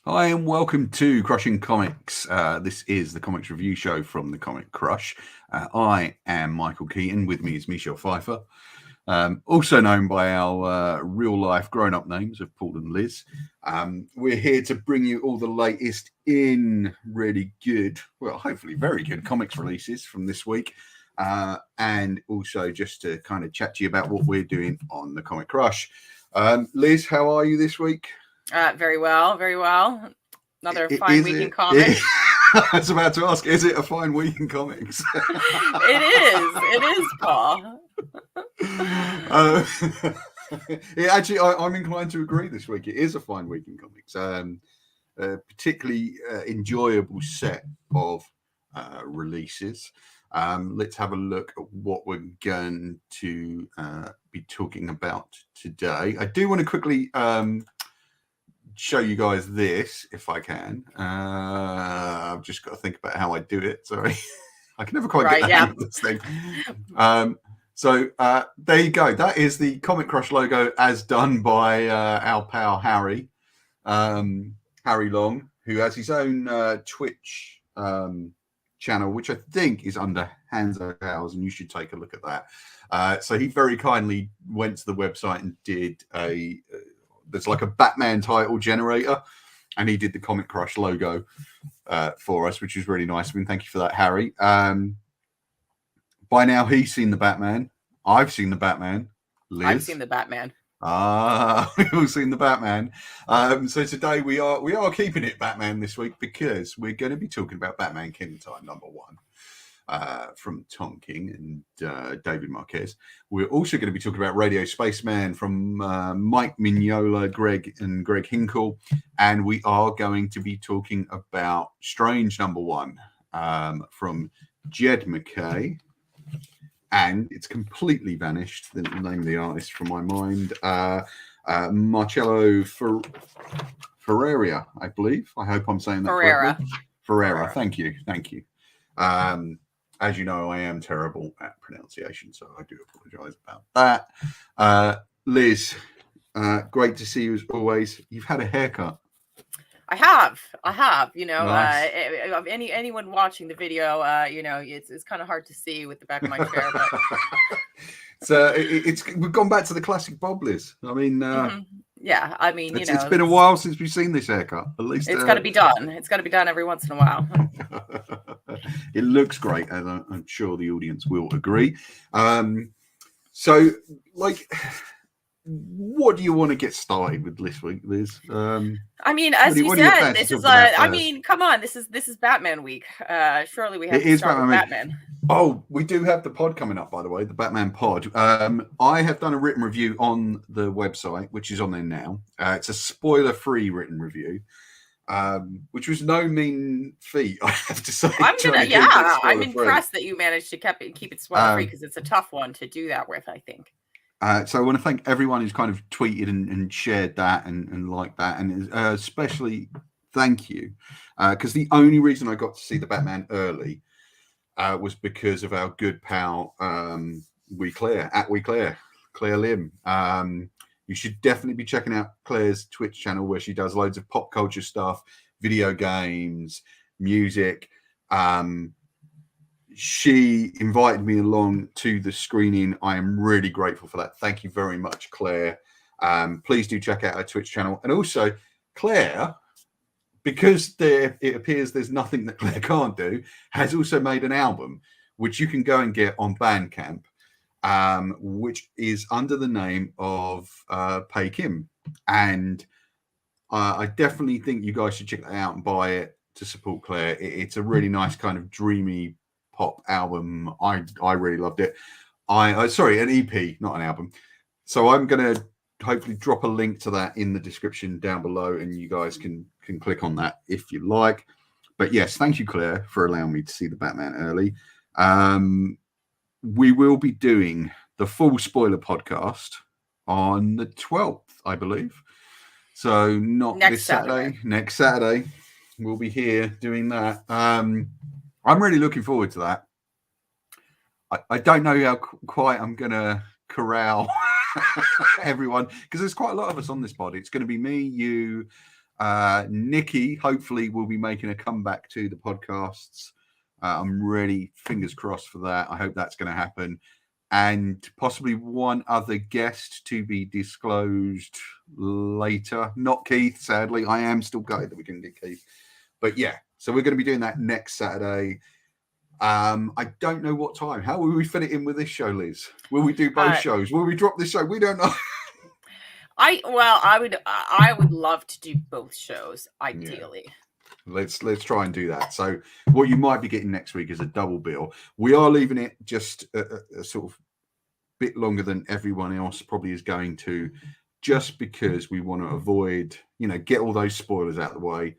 Hi and welcome to Crushing Comics. This is the comics review show from the Comic Crush. I am Michael Keaton. With me is Michelle Pfeiffer, also known by our real-life grown-up names of Paul and Liz. We're here to bring you all the latest in really good, well, hopefully very good comics releases from this week. And also just to kind of chat to you about what we're doing on the Comic Crush. Liz, how are you this week? Very well, very well. Another fine week in comics. I was about to ask, is it a fine week in comics? It is, Paul. Actually, I'm inclined to agree this week. It is a fine week in comics. A particularly enjoyable set of releases. Let's have a look at what we're going to be talking about today. I do want to quickly show you guys this if I can. I've just got to think about how I do it. Sorry, I can never quite get the hang of this thing. So there you go. That is the Comic Crush logo as done by our pal Harry Long, who has his own Twitch channel, which I think is under Hands of Hours, and you should take a look at that. So he very kindly went to the website and did there's like a Batman title generator, and he did the Comic Crush logo for us, which is really nice. I mean, thank you for that, Harry. By now, he's seen the Batman. I've seen the Batman. Liz? I've seen the Batman. We've all seen the Batman. So today we are keeping it Batman this week because we're going to be talking about Batman King Time #1 from Tom King and David Marquez. We're also going to be talking about Radio Spaceman from Mike Mignola, Greg Hinkle, and we are going to be talking about Strange #1 from Jed McKay. And it's completely vanished, the name of the artist from my mind. Marcello Ferreira, I believe. I hope I'm saying that correctly. Ferreira. Thank you. As you know, I am terrible at pronunciation, so I do apologize about that. Liz, great to see you as always. You've had a haircut. I have. You know, nice. Anyone watching the video, you know, it's kind of hard to see with the back of my chair. But so we've gone back to the classic bob, Liz. I mean, yeah. I mean, it's been a while since we've seen this haircut. At least it's got to be done. It's got to be done every once in a while. It looks great, and I'm sure the audience will agree. So, like, what do you want to get started with this week, Liz? I mean, as you said, this is I mean, come on, this is Batman week. Surely we have to start with Batman. Oh, we do have the pod coming up, by the way, the Batman pod. I have done a written review on the website, which is on there now. It's a spoiler-free written review, which was no mean feat, I have to say. I'm impressed that you managed to keep it spoiler-free because it's a tough one to do that with, I think. So I want to thank everyone who's kind of tweeted and shared that and liked that, and especially thank you because the only reason I got to see the Batman early was because of our good pal Claire Lim. You should definitely be checking out Claire's Twitch channel where she does loads of pop culture stuff, video games, music. She invited me along to the screening. I am really grateful for that. Thank you very much, Claire. Please do check out her Twitch channel. And also, Claire, because it appears there's nothing that Claire can't do, has also made an album, which you can go and get on Bandcamp, which is under the name of Pay Kim. And I definitely think you guys should check that out and buy it to support Claire. It's a really nice kind of dreamy pop album. I really loved it. Sorry, an EP, not an album. So I'm gonna hopefully drop a link to that in the description down below, and you guys can click on that if you like. But yes, thank you, Claire, for allowing me to see the Batman early. We will be doing the full spoiler podcast on the 12th, I believe. So not this Saturday. Next Saturday, we'll be here doing that. I'm really looking forward to that. I don't know how quite I'm going to corral everyone because there's quite a lot of us on this pod. It's going to be me, you, Nikki hopefully will be making a comeback to the podcasts. I'm really fingers crossed for that. I hope that's going to happen. And possibly one other guest to be disclosed later. Not Keith, sadly. I am still gutted that we couldn't get Keith. But yeah, so we're going to be doing that next Saturday. I don't know what time. How will we fit it in with this show, Liz? Will we do both shows? Will we drop this show? We don't know. I would love to do both shows, ideally. Yeah. Let's try and do that. So what you might be getting next week is a double bill. We are leaving it just a sort of bit longer than everyone else probably is going to, just because we want to avoid, get all those spoilers out of the way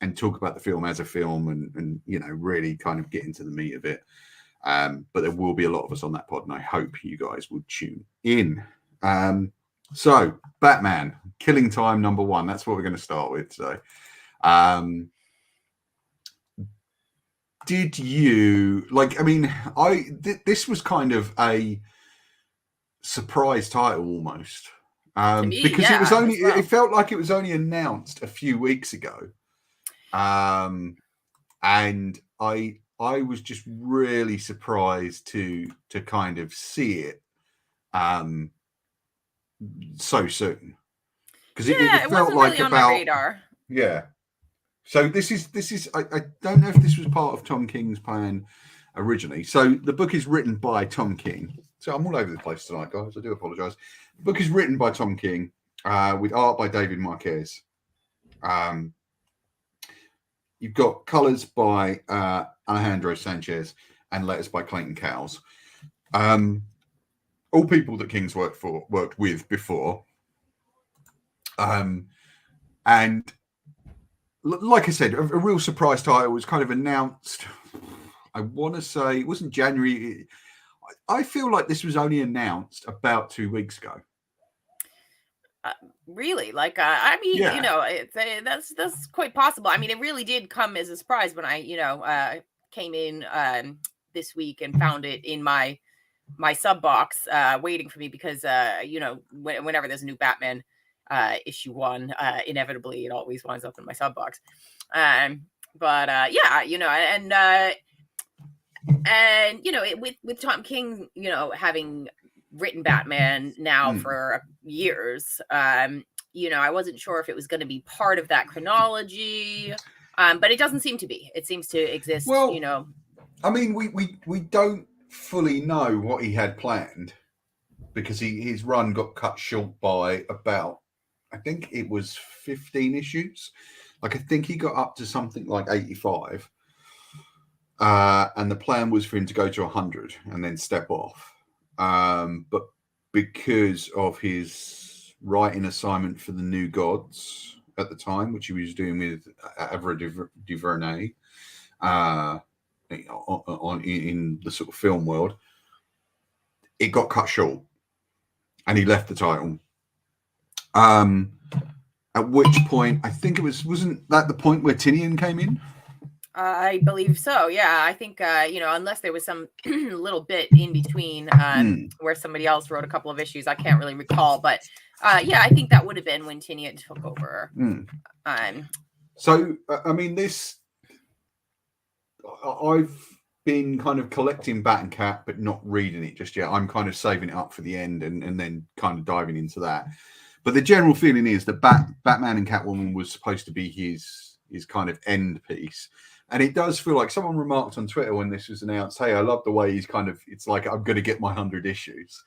and talk about the film as a film and really kind of get into the meat of it. But there will be a lot of us on that pod, and I hope you guys will tune in. So Batman, Killing Time #1. That's what we're going to start with. So did you this was kind of a surprise title almost, because it was only it felt like it was only announced a few weeks ago, and I was just really surprised to kind of see it so soon, because it felt like really about on my radar. So this is I don't know if this was part of Tom King's plan originally. So the book is written by Tom King. So I'm all over the place tonight, guys. I do apologize. The book is written by Tom King, with art by David Marquez. You've got colors by Alejandro Sanchez and letters by Clayton Cowles. All people that King's worked with before. And like I said, a real surprise title was kind of announced. I want to say it wasn't January. I feel like this was only announced about 2 weeks ago. Really? That's quite possible. I mean, it really did come as a surprise when I, came in this week and found it in my sub box, waiting for me because, whenever there's a new Batman issue 1, inevitably it always winds up in my sub box. With Tom King, having written Batman now for years, I wasn't sure if it was going to be part of that chronology, but it doesn't seem to be. It seems to exist. Well, I mean, we don't fully know what he had planned, because his run got cut short by about, I think it was 15 issues. Like, I think he got up to something like 85. And the plan was for him to go to 100 and then step off. But because of his writing assignment for the New Gods at the time, which he was doing with Ava DuVernay, in the sort of film world, it got cut short and he left the title. At which point, I think wasn't that the point where Tynion came in? I believe so. Yeah, I think unless there was some little bit in between where somebody else wrote a couple of issues, I can't really recall. But I think that would have been when Tynion took over. So I mean, I've been kind of collecting Bat and Cat, but not reading it just yet. I'm kind of saving it up for the end and then kind of diving into that. But the general feeling is that Batman and Catwoman was supposed to be his kind of end piece. And it does feel like someone remarked on Twitter when this was announced, hey, I love the way he's kind of, it's like, I'm going to get my 100 issues.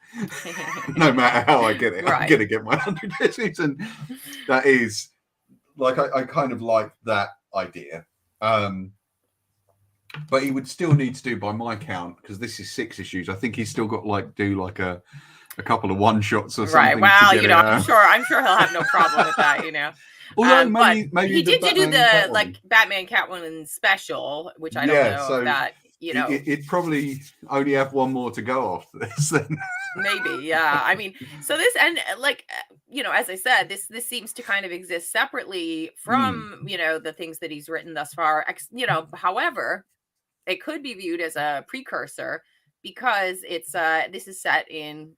No matter how I get it, right. I'm going to get my 100 issues. And that is, like, I kind of like that idea. But he would still need to do, by my count, because this is 6 issues, I think he's still got, do a couple of one-shots or something. Right, well, I'm sure he'll have no problem with that, Although maybe he did do the Batman Catwoman special, which I don't know so that it'd probably only have one more to go after this. Then maybe, yeah. I mean, so this and as I said, this seems to kind of exist separately from the things that he's written thus far. However, it could be viewed as a precursor because it's this is set in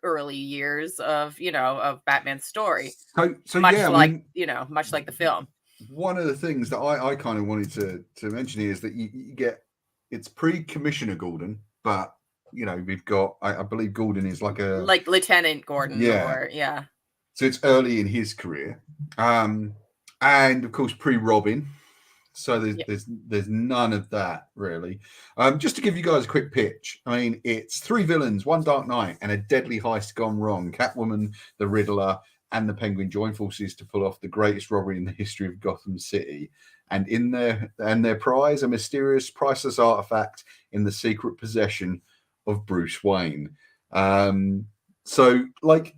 early years of, of Batman's story. So Much yeah, I like, mean, much like the film. one of the things that I kind of wanted to mention here is that you get, it's pre-Commissioner Gordon, but we've got, I believe Gordon is like Lieutenant Gordon, yeah. or yeah. So it's early in his career, and of course pre-Robin. So there's none of that really. Just to give you guys a quick pitch, I mean, it's 3 villains, 1 Dark Knight, and a deadly heist gone wrong. Catwoman, the Riddler, and the Penguin join forces to pull off the greatest robbery in the history of Gotham City. And their prize, a mysterious, priceless artifact in the secret possession of Bruce Wayne. So like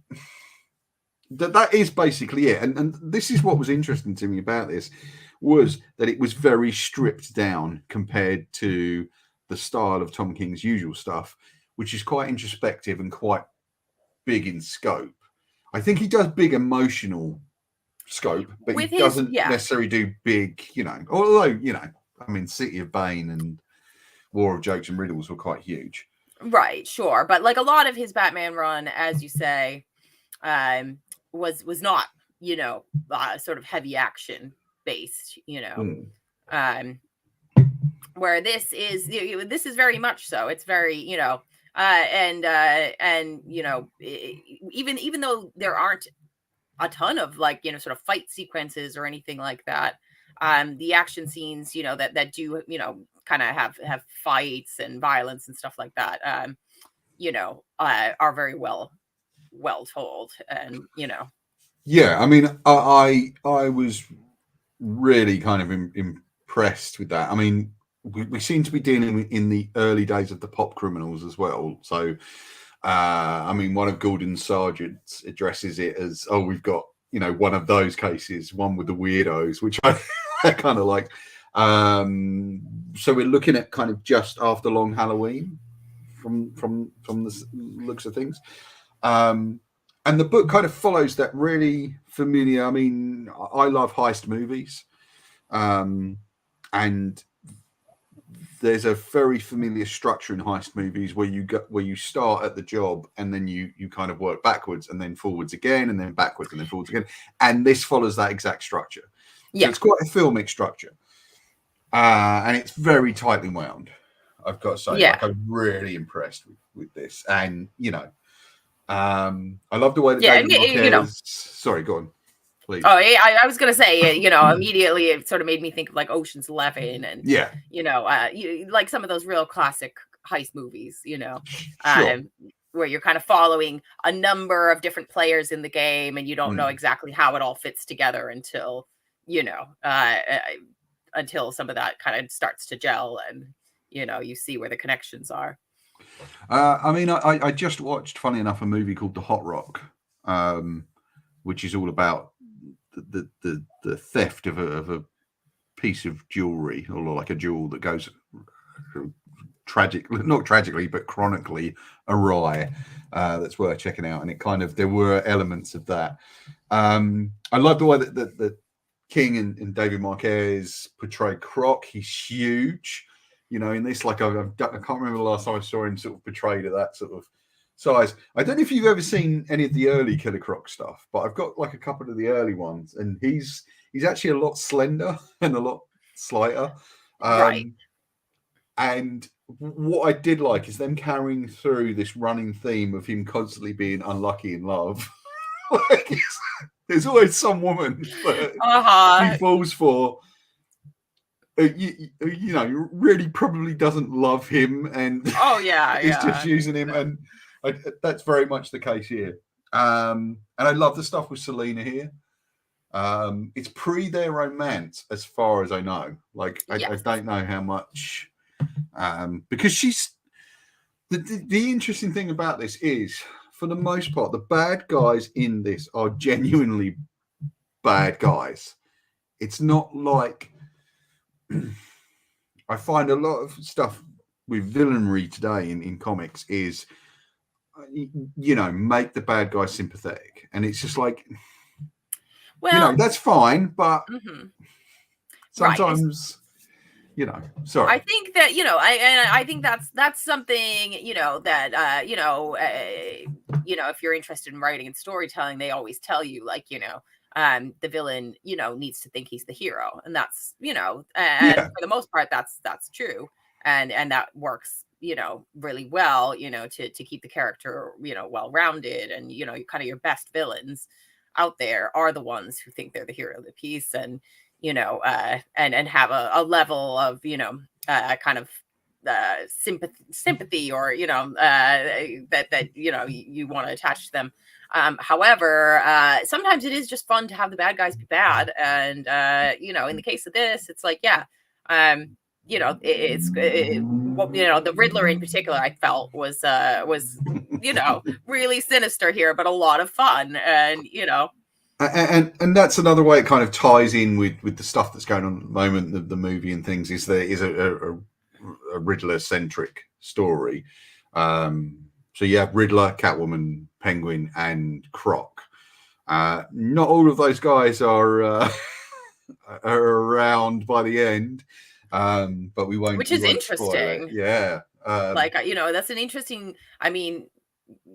that is basically it. And this is what was interesting to me about this, was that it was very stripped down compared to the style of Tom King's usual stuff, which is quite introspective and quite big in scope. I think he does big emotional scope, but he doesn't necessarily do big, although, I mean, City of Bane and War of Jokes and Riddles were quite huge. Right, sure. But like a lot of his Batman run, as you say, was not, sort of heavy action based, where this is very much so. It's very, even though there aren't a ton of like, sort of fight sequences or anything like that, the action scenes, that do, kind of have fights and violence and stuff like that, are very well told. And yeah, I mean, I was really kind of impressed with that. I mean, we seem to be dealing in the early days of the pop criminals as well. So I mean, one of Gordon's sergeants addresses it as, oh, we've got, one of those cases, one with the weirdos, which I kind of like. So we're looking at kind of just after Long Halloween from the looks of things. And the book kind of follows that really familiar. I mean, I love heist movies. And there's a very familiar structure in heist movies where you start at the job and then you kind of work backwards and then forwards again and then backwards and then forwards again. And this follows that exact structure. Yeah. So it's quite a filmic structure. And it's very tightly wound, I've got to say. Yeah. Like, I'm really impressed with this. And, I love the way that David Marquez... Sorry, go on. Please. Oh, I was gonna say, immediately it sort of made me think of like Ocean's 11 and like some of those real classic heist movies, Sure. Where you're kind of following a number of different players in the game and you don't know exactly how it all fits together until until some of that kind of starts to gel and you see where the connections are. I mean, I just watched, funny enough, a movie called The Hot Rock, which is all about the theft of a piece of jewelry, or like a jewel that goes not tragically but chronically awry. That's worth checking out. And it kind of, there were elements of that. I love the way that King and David Marquez portray Croc. He's huge, in this. Like, I can't remember the last time I saw him sort of portrayed at that sort of size. I don't know if you've ever seen any of the early Killer Croc stuff, but I've got like a couple of the early ones, and he's actually a lot slender and a lot slighter. Right. And what I did like is them carrying through this running theme of him constantly being unlucky in love. Like, there's always some woman that he falls for. Really probably doesn't love him, and is just using him, and that's very much the case here. And I love the stuff with Selena here. It's pre their romance, as far as I know. Like, I don't know how much, because she's the interesting thing about this is, for the most part, the bad guys in this are genuinely bad guys. It's not like, I find a lot of stuff with villainry today in comics is, make the bad guy sympathetic. And it's just like, well, that's fine, but sometimes you know, sorry. I think that, you know, I think that's something, you know, that you know, if you're interested in writing and storytelling, they always tell you, like, you know, the villain, you know, needs to think he's the hero, and that's, you know, and Yeah. for the most part, that's true, and that works, you know, really well, you know, to keep the character, you know, well rounded, and you know, kind of your best villains out there are the ones who think they're the hero of the piece, and you know, and have a level of, you know, kind of sympathy, or you know, that you know, you want to attach to them. However, sometimes it is just fun to have the bad guys be bad, and you know, in the case of this, it's like, yeah, you know, what, you know, the Riddler in particular, I felt was you know, really sinister here, but a lot of fun, and you know. And that's another way it kind of ties in with the stuff that's going on at the moment, the movie and things. Is there is a Riddler centric story. So you have Riddler, Catwoman, Penguin, and Croc. Not all of those guys are around by the end, but we won't. Which is spoil it. interesting. Yeah. Like, you know, that's an interesting. I mean,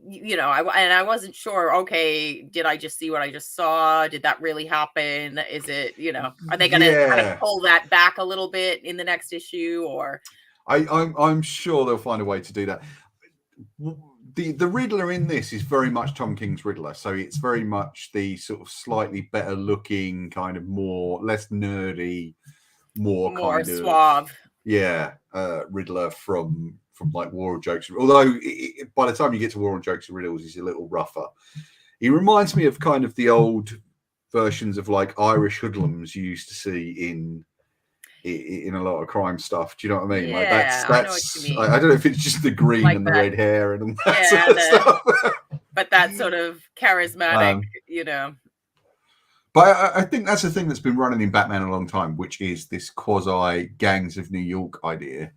you know, I wasn't sure. Okay, did I just see what I just saw? Did that really happen? Is it, you know, are they going to kind of pull that back a little bit in the next issue, or? I'm sure they'll find a way to do that. The Riddler in this is very much Tom King's Riddler, so it's very much the sort of slightly better looking, kind of more less nerdy, more kind of suave, Riddler from like War of Jokes. Although by the time you get to War of Jokes and Riddles, he's a little rougher. He reminds me of kind of the old versions of like Irish hoodlums you used to see in a lot of crime stuff. Do you know what I mean? Yeah, like that's I know what you mean. I don't know if it's just the green like and that, the red hair and all that sort of stuff. But that sort of charismatic, you know. But I think that's a thing that's been running in Batman a long time, which is this quasi gangs of New York idea,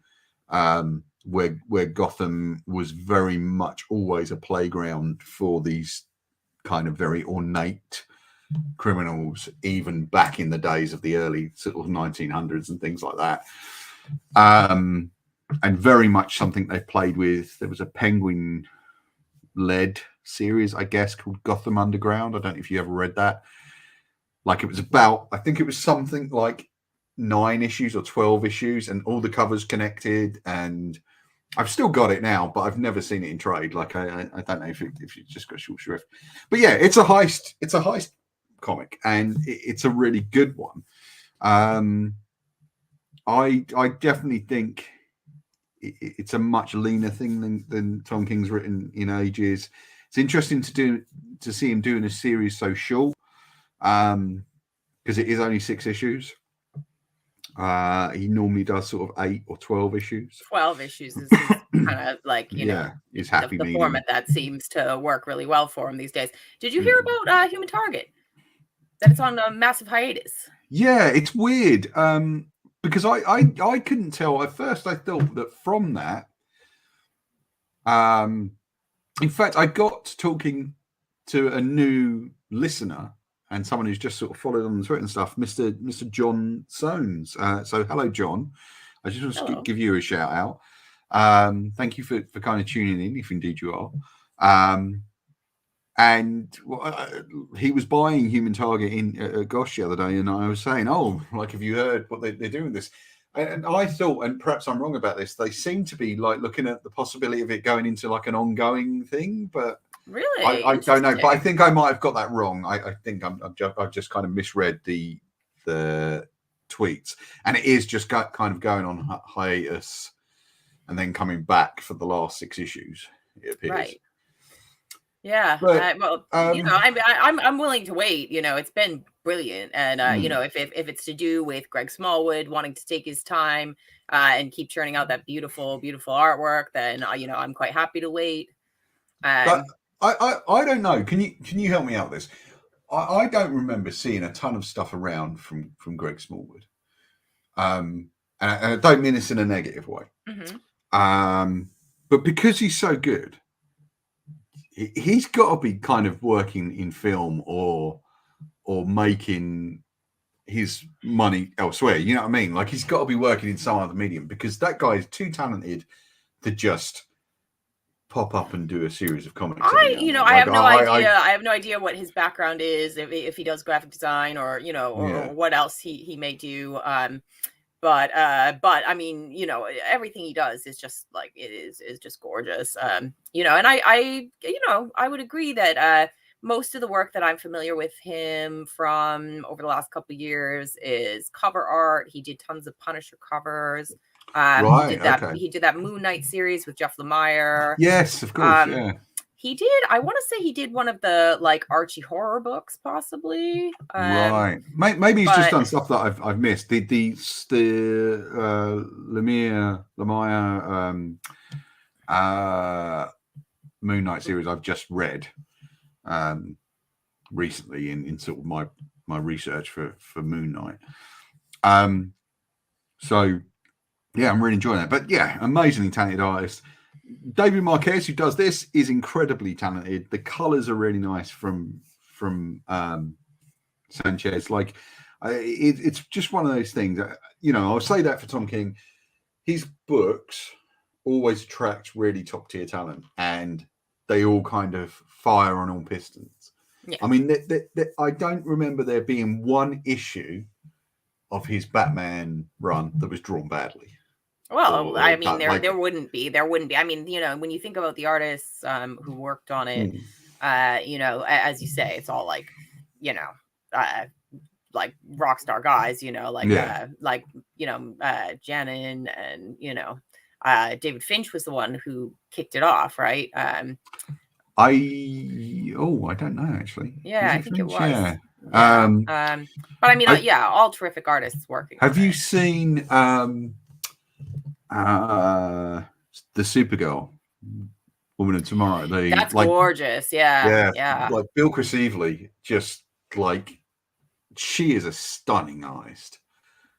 where Gotham was very much always a playground for these kind of very ornate criminals, even back in the days of the early sort of 1900s and things like that. And very much something they played with. There was a Penguin-led series, I guess, called Gotham Underground. I don't know if you ever read that. Like, it was about, I think it was something like 9 issues or 12 issues, and all the covers connected. And I've still got it now, but I've never seen it in trade. Like, I don't know if it just got short shrift. But yeah, it's a heist comic, and it's a really good one. I definitely think it's a much leaner thing than Tom King's written in ages. It's interesting to see him doing a series so short, because it is only 6 issues. He normally does sort of 8 or 12 issues. 12 issues is kind of like, you know, is happy the format that seems to work really well for him these days. Did you hear about Human Target? That it's on a massive hiatus. Yeah, it's weird. Because I couldn't tell at first. I thought that from that, in fact, I got talking to a new listener and someone who's just sort of followed on the Twitter and stuff, Mr. John Soanes. So hello, John. I just want to give you a shout out. Thank you for kind of tuning in, if indeed you are. And he was buying Human Target in Gosh the other day, and I was saying, "Oh, like, have you heard what they're doing this?" And I thought, and perhaps I'm wrong about this, they seem to be like looking at the possibility of it going into like an ongoing thing, but really, I don't know. But I think I might have got that wrong. I think I've just kind of misread the tweets, and it is just kind of going on hiatus and then coming back for the last 6 issues. It appears. Right. Yeah, but, you know, I'm willing to wait. You know, it's been brilliant, and you know, if it's to do with Greg Smallwood wanting to take his time and keep churning out that beautiful artwork, then you know, I'm quite happy to wait. But I don't know. Can you help me out with this? I don't remember seeing a ton of stuff around from Greg Smallwood, and I don't mean this in a negative way. But because he's so good, he's got to be kind of working in film or making his money elsewhere. You know what I mean? Like he's got to be working in some other medium because that guy is too talented to just pop up and do a series of comics. I have no idea. I have no idea what his background is, if he does graphic design or or what else he may do. But I mean, everything he does is just like is just gorgeous. And I would agree that most of the work that I'm familiar with him from over the last couple of years is cover art. He did tons of Punisher covers. He did that Moon Knight series with Jeff Lemire. Yes, of course. He did. I want to say he did one of the like Archie horror books, possibly. Right. Maybe he's just done stuff that I've missed. The Lemire Moon Knight series I've just read recently in sort of my research for Moon Knight. So yeah, I'm really enjoying that. But yeah, amazingly talented artist. David Marquez, who does this, is incredibly talented. The colors are really nice from Sanchez. Like it's just one of those things. I'll say that for Tom King. His books always attract really top tier talent, and they all kind of fire on all pistons. Yeah. I mean, I don't remember there being one issue of his Batman run that was drawn badly. Well, I mean, there wouldn't be. I mean, when you think about the artists who worked on it, as you say, it's all like, like rock star guys, Janin and David Finch was the one who kicked it off, right? I don't know actually. Yeah, I think it was. Yeah. But I mean, all terrific artists working. Have you seen the Supergirl, Woman of Tomorrow? That's gorgeous. Yeah. Like Bill Evely, just like she is a stunning artist.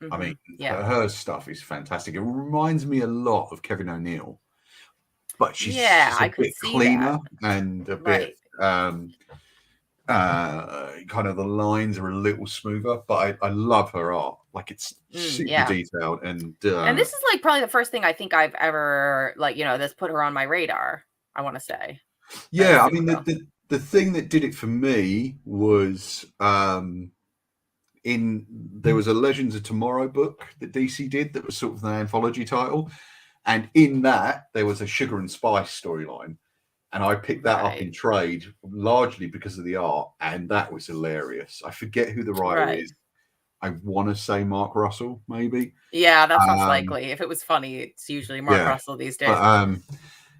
Mm-hmm. I mean, her stuff is fantastic. It reminds me a lot of Kevin O'Neill, but she's a bit cleaner and a bit kind of the lines are a little smoother. But I love her art. Like it's super detailed and this is like probably the first thing I think I've ever that's put her on my radar, I want to say. Yeah, I mean the thing that did it for me was there was a Legends of Tomorrow book that DC did that was sort of an anthology title, and in that there was a Sugar and Spice storyline, and I picked that up in trade largely because of the art, and that was hilarious. I forget who the writer is. I want to say Mark Russell, maybe. Yeah, that sounds likely. If it was funny, it's usually Mark Russell these days. But,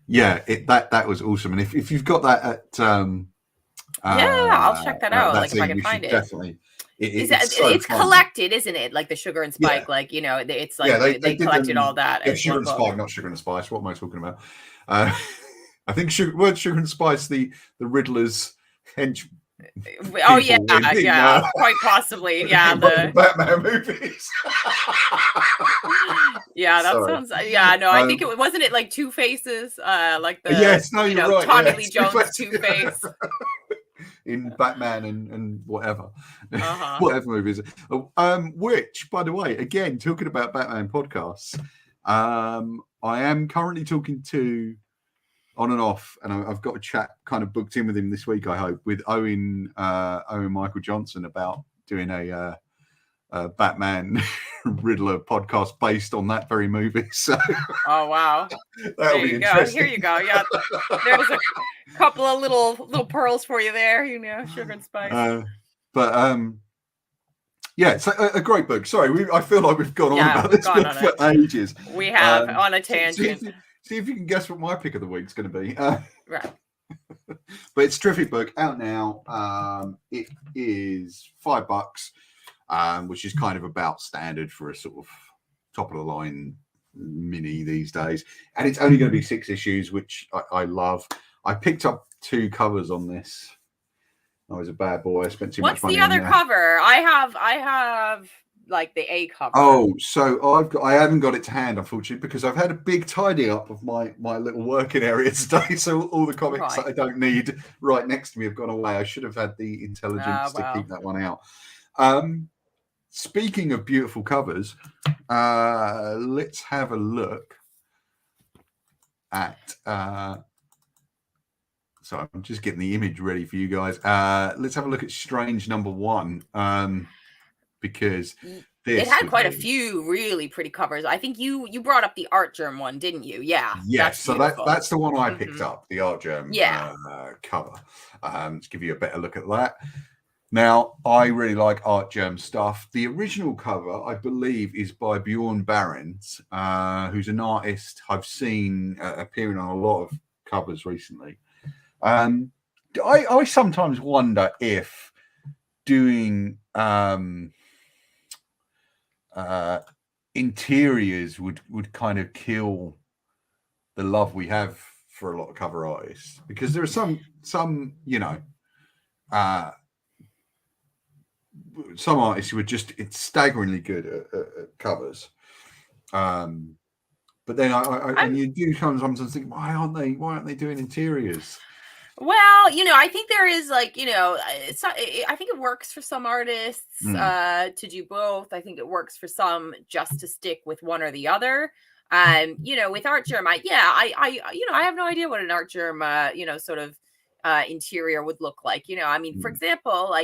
that was awesome. And if you've got that at I'll check that out. Like if I can find it. Definitely. It's collected, isn't it? Like the Sugar and Spike, it's like they collected all that. Yeah, Sugar and Spike, not Sugar and Spice. What am I talking about? I think Sugar and Spice, the Riddler's hench. Oh yeah, quite possibly. Yeah, the Batman movies. Yeah, that sounds. Yeah, no, I think it wasn't it like Two Faces, like the you're right. Tommy Lee Jones Two Face in Batman and whatever, whatever movies. Which, by the way, again talking about Batman podcasts, I am currently talking to. On and off, and I've got a chat kind of booked in with him this week, I hope, with Owen Michael Johnson about doing a Batman Riddler podcast based on that very movie. So, oh wow, that'll be interesting. Here you go. Yeah, there's a couple of little pearls for you there. Sugar and Spice. It's a great book. Sorry, I feel like we've gone on about this book for ages. We have on a tangent. See if you can guess what my pick of the week's going to be. Right. But it's a terrific book out now. It is $5, which is kind of about standard for a sort of top of the line mini these days. And it's only going to be 6 issues, which I love. I picked up 2 covers on this. I was a bad boy. I spent too much money. What's the other cover? I have like the A cover. Oh, so I haven't got it to hand, unfortunately, because I've had a big tidy up of my little working area today. So all the comics that I don't need right next to me have gone away. I should have had the intelligence to keep that one out. speaking of beautiful covers, let's have a look at. So I'm just getting the image ready for you guys. Let's have a look at Strange #1, because it had quite a few really pretty covers. I think you brought up the Art Germ one, didn't you? Yeah. Yes. So that's the one I picked up, the Art Germ cover. Let's give you a better look at that. Now, I really like Art Germ stuff. The original cover, I believe, is by Bjorn Barends, who's an artist I've seen appearing on a lot of covers recently. I sometimes wonder if doing interiors would kind of kill the love we have for a lot of cover artists, because there are some some artists who are just staggeringly good at covers. But then and you do sometimes think, why aren't they doing interiors? Well, I think there is I think it works for some artists to do both. I think it works for some just to stick with one or the other. With Art Germ, I have no idea what an Art Germ, sort of interior would look like. For example,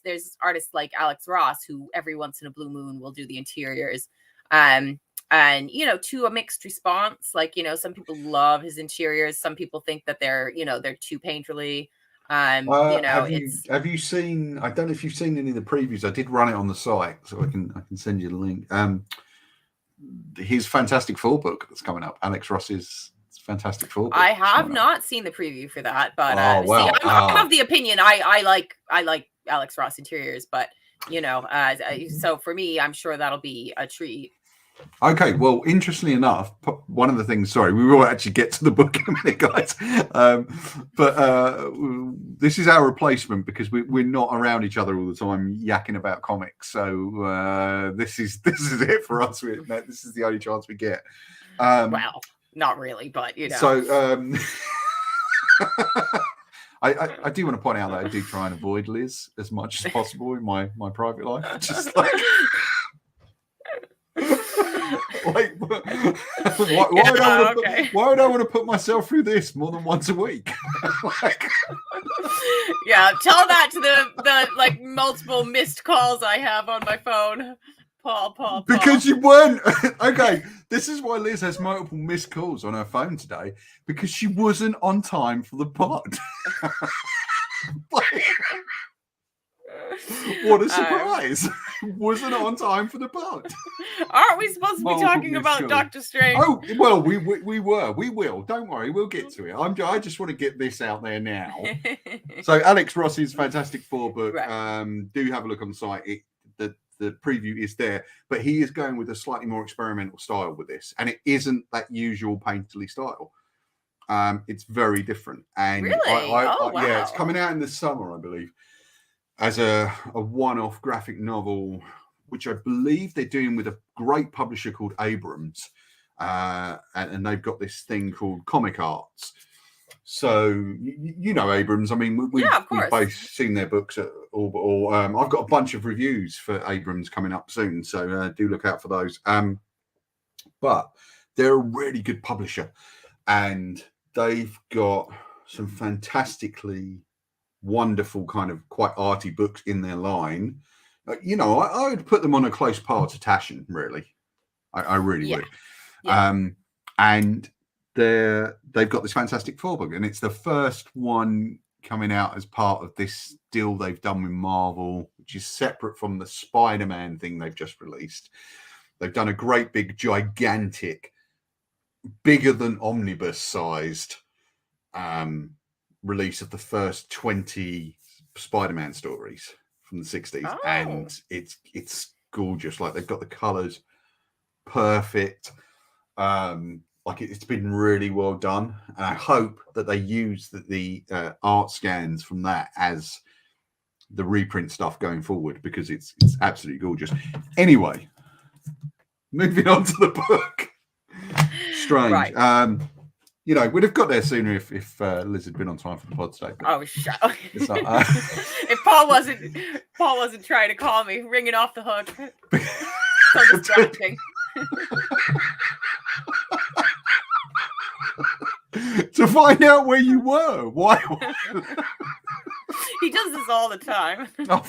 there's artists like Alex Ross, who every once in a blue moon will do the interiors. And to a mixed response. Some people love his interiors, some people think that they're too painterly. Have you seen, I don't know if you've seen any of the previews, I did run it on the site, so I can send you the link. His Fantastic Four book that's coming up, Alex Ross's Fantastic Four book. I have not seen the preview for that, but I'm of the opinion I like Alex Ross interiors, but so for me, I'm sure that'll be a treat. Okay, well, interestingly enough, one of the things, sorry, we will actually get to the book in a minute, guys, but this is our replacement, because we're not around each other all the time yakking about comics, so this is it for us. This is the only chance we get. Well, not really, but So I do want to point out that I do try and avoid Liz as much as possible in my private life, just like... why would I want to put myself through this more than once a week? Yeah, tell that to the multiple missed calls I have on my phone. Paul. Because you weren't okay. This is why Liz has multiple missed calls on her phone today, because she wasn't on time for the pod. What a surprise! Wasn't on time for the pod. Aren't we supposed to be talking about Doctor Strange? Oh well, we were. We will. Don't worry, we'll get to it. I just want to get this out there now. So Alex Ross's Fantastic Four book. Right. Do have a look on the site. The preview is there, but he is going with a slightly more experimental style with this, and it isn't that usual painterly style. It's very different. And really? Wow. Yeah, it's coming out in the summer, I believe, as a one-off graphic novel, which I believe they're doing with a great publisher called Abrams, and they've got this thing called Comic Arts. So Abrams. I mean, we've both seen their books at Orbital. I've got a bunch of reviews for Abrams coming up soon, so do look out for those. But they're a really good publisher, and they've got some fantastically wonderful kind of quite arty books in their line. I would put them on a close par to Taschen, really. I really would. Yeah. And they've got this Fantastic Four book, and it's the first one coming out as part of this deal they've done with Marvel, which is separate from the Spider-Man thing they've just released. They've done a great big gigantic, bigger than omnibus sized release of the first 20 Spider-Man stories from the 60s. And it's gorgeous. Like, they've got the colors perfect. It's been really well done, and I hope that they use the art scans from that as the reprint stuff going forward, because it's absolutely gorgeous. Anyway, moving on to the book. Strange. Right. you know, we'd have got there sooner if Liz had been on time for the pod today. Oh, shut. It's not, If Paul wasn't trying to call me, ringing off the hook. So distracting. To find out where you were. Why? He does this all the time. Oh.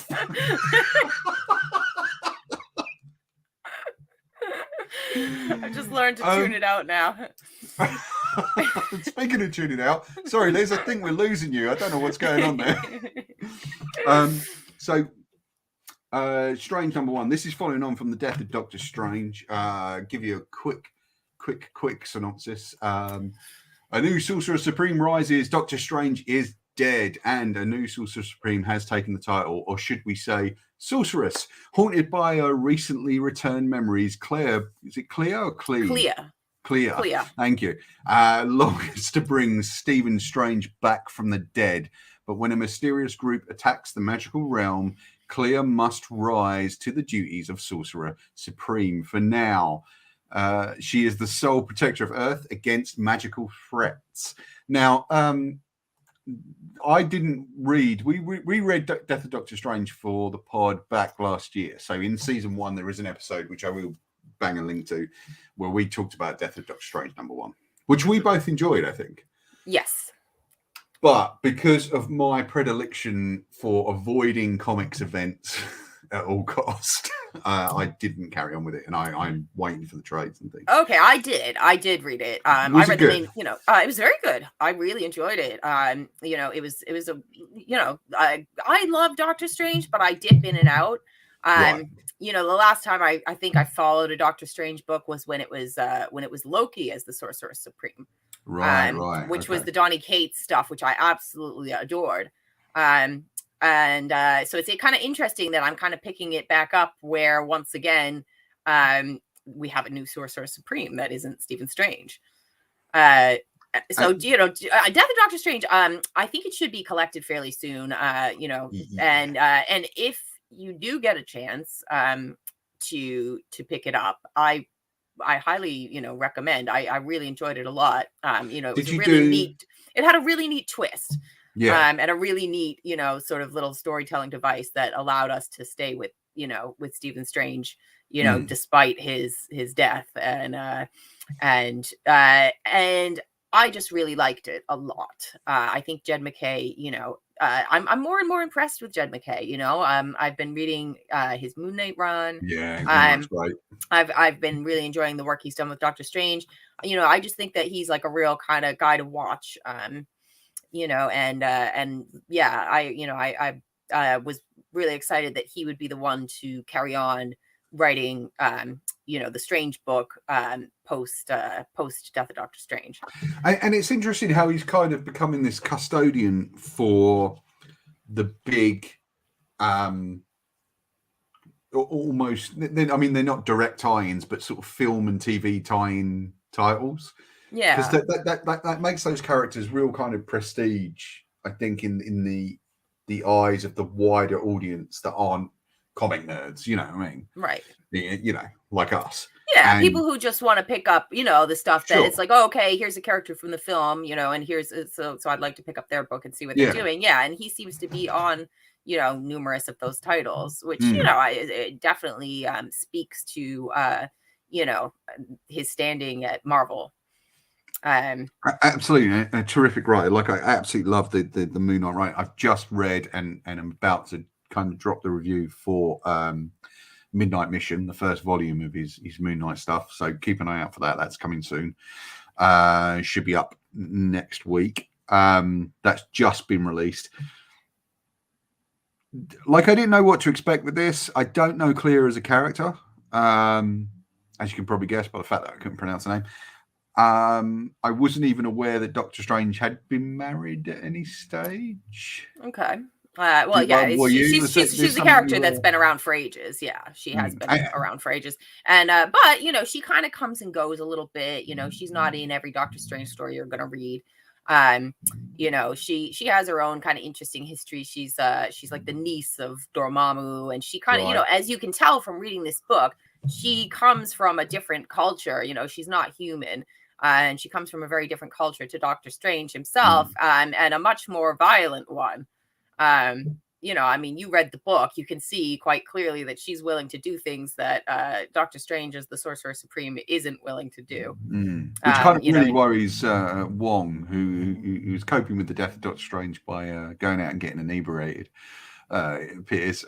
I just learned to tune it out now. Speaking of tuning out, sorry, Liz, I think we're losing you. I don't know what's going on there. Strange number 1. This is following on from the death of Doctor Strange. Give you a quick synopsis. A new Sorcerer Supreme rises. Doctor Strange is dead, and a new Sorcerer Supreme has taken the title, or should we say, Sorceress. Haunted by her recently returned memories, Claire, is it Clea or Clea? Clea. Thank you. Longs to bring Stephen Strange back from the dead, but when a mysterious group attacks the magical realm, Clea must rise to the duties of Sorcerer Supreme. For now, she is the sole protector of Earth against magical threats. Now, I didn't read. We read Death of Doctor Strange for the pod back last year. So in season 1, there is an episode which I will bang a link to, where we talked about Death of Doctor Strange number 1, which we both enjoyed, I think. Yes. But because of my predilection for avoiding comics events at all cost, I didn't carry on with it, and I'm waiting for the trades and things. Okay, I did read it. I read the main, it was very good. I really enjoyed it. It was a, I love Doctor Strange, but I dip in and out. Right. The last time I think I followed a Doctor Strange book was when it was Loki as the Sorcerer Supreme. Right. Which was the Donny Cates stuff, which I absolutely adored. So it's kind of interesting that I'm kind of picking it back up where once again we have a new Sorcerer Supreme that isn't Stephen Strange. Death of Doctor Strange, I think it should be collected fairly soon. And if you do get a chance to pick it up, I highly recommend. I really enjoyed it a lot. It was really neat. It had a really neat twist. Yeah. And a really neat, sort of little storytelling device that allowed us to stay with Stephen Strange, despite his death. And I just really liked it a lot. I think Jed MacKay, I'm more and more impressed with Jed MacKay. I've been reading his Moon Knight run. Yeah, that's right. I've been really enjoying the work he's done with Doctor Strange. I just think that he's like a real kind of guy to watch. I was really excited that he would be the one to carry on writing, the Strange book post Death of Doctor Strange. And it's interesting how he's kind of becoming this custodian for the big, almost. I mean, they're not direct tie-ins, but sort of film and TV tie-in titles. Yeah, because that makes those characters real kind of prestige, I think, in the eyes of the wider audience that aren't comic nerds. You know what I mean? Right. Like us. Yeah, and people who just want to pick up, the stuff that it's like, oh, okay, here's a character from the film, and here's so I'd like to pick up their book and see what they're doing. Yeah, and he seems to be on, numerous of those titles, which it definitely speaks to his standing at Marvel. Absolutely, a terrific writer. Like, I absolutely love the Moon Knight. Right, I've just read and I'm about to kind of drop the review for Midnight Mission, the first volume of his Moon Knight stuff. So keep an eye out for that. That's coming soon. Should be up next week. That's just been released. Like, I didn't know what to expect with this. I don't know Clea as a character, as you can probably guess by the fact that I couldn't pronounce the name. I wasn't even aware that Doctor Strange had been married at any stage. Okay. She's a character that's been around for ages. Yeah, she has been around for ages. And but she kind of comes and goes a little bit. She's not in every Doctor Strange story you're gonna read. She has her own kind of interesting history. She's like the niece of Dormammu, and she kind of, as you can tell from reading this book, she comes from a different culture. She's not human. and she comes from a very different culture to Doctor Strange himself, and a much more violent one. You know, I mean, you read the book, you can see quite clearly that she's willing to do things that Doctor Strange, as the Sorcerer Supreme, isn't willing to do. Which kind of really worries Wong, who's coping with the death of Doctor Strange by going out and getting inebriated. It appears.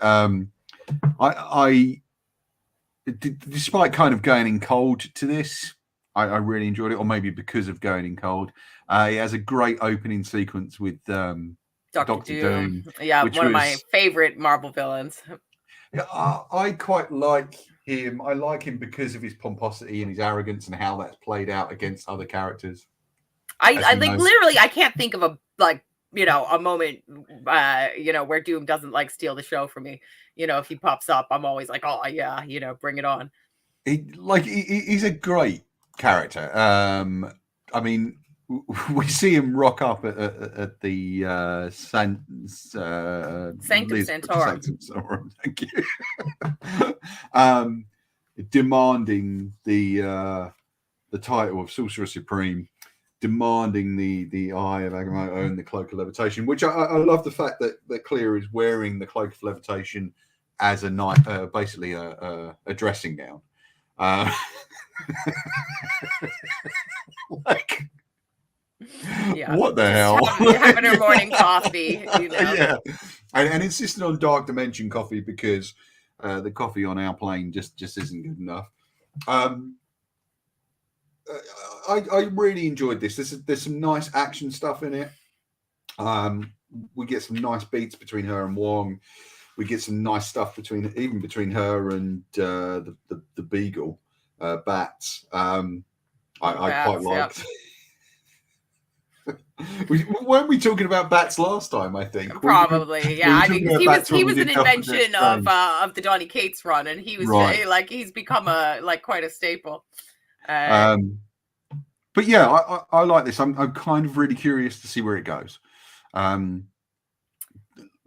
Despite kind of going in cold to this, I really enjoyed it, or maybe because of going in cold. It has a great opening sequence with Dr. Doom. Yeah, one of my favorite Marvel villains. Yeah, I quite like him. I like him because of his pomposity and his arrogance and how that's played out against other characters. I like literally, I can't think of a moment, where Doom doesn't like steal the show from me. You know, if he pops up, I'm always like, oh yeah, bring it on. He's a great character. I mean, we see him rock up at the Sanctum Sanctorum. Thank you. Demanding the title of Sorcerer Supreme, demanding the Eye of Agamotto and the Cloak of Levitation. Which I love the fact that Clea is wearing the Cloak of Levitation as a night, basically a dressing gown. Yeah, what the hell? Having her morning coffee, Yeah, and insisting on Dark Dimension coffee because the coffee on our plane just isn't good enough. I really enjoyed this. There's some nice action stuff in it. We get some nice beats between her and Wong. We get some nice stuff between her and the Beagle, Bats. I quite liked. Yep. Weren't we talking about Bats last time? I think probably, yeah. I mean, he was an invention of the Donny Cates run, and he was right. He's become quite a staple. But yeah, I like this. I'm kind of really curious to see where it goes.